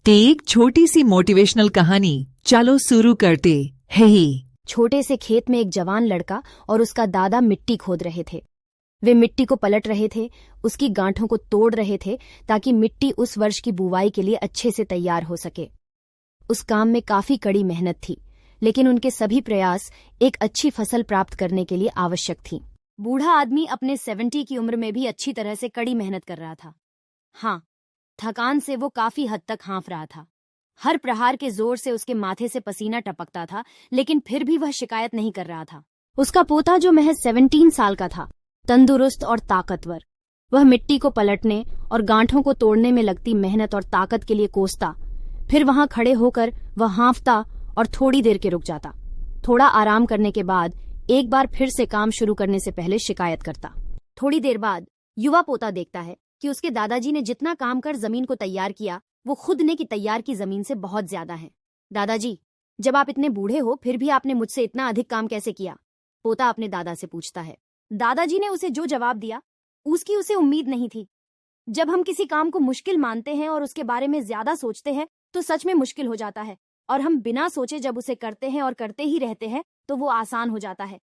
एक छोटी सी मोटिवेशनल कहानी चलो शुरू करते हैं ही। छोटे से खेत में एक जवान लड़का और उसका दादा मिट्टी खोद रहे थे। वे मिट्टी को पलट रहे थे, उसकी गांठों को तोड़ रहे थे ताकि मिट्टी उस वर्ष की बुवाई के लिए अच्छे से तैयार हो सके। उस काम में काफी कड़ी मेहनत थी, लेकिन उनके सभी प्रयास एक अच्छी फसल प्राप्त करने के लिए आवश्यक थी। बूढ़ा आदमी अपने 70 की उम्र में भी अच्छी तरह से कड़ी मेहनत कर रहा था। हाँ, थकान से वो काफी हद तक हाँफ रहा था। हर प्रहार के जोर से उसके माथे से पसीना टपकता था, लेकिन फिर भी वह शिकायत नहीं कर रहा था। उसका पोता जो महज 17 साल का था, तंदुरुस्त और ताकतवर, वह मिट्टी को पलटने और गांठों को तोड़ने में लगती मेहनत और ताकत के लिए कोसता। फिर वहां खड़े होकर वह हाँफता और थोड़ी देर के रुक जाता। थोड़ा आराम करने के बाद एक बार फिर से काम शुरू करने से पहले शिकायत करता। थोड़ी देर बाद युवा पोता देखता है कि उसके दादाजी ने जितना काम कर जमीन को तैयार किया, वो खुद ने की तैयार की जमीन से बहुत ज्यादा है। दादाजी, जब आप इतने बूढ़े हो फिर भी आपने मुझसे इतना अधिक काम कैसे किया? पोता अपने दादा से पूछता है। दादाजी ने उसे जो जवाब दिया, उसकी उसे उम्मीद नहीं थी। जब हम किसी काम को मुश्किल मानते हैं और उसके बारे में ज्यादा सोचते हैं तो सच में मुश्किल हो जाता है, और हम बिना सोचे जब उसे करते हैं और करते ही रहते हैं तो वो आसान हो जाता है।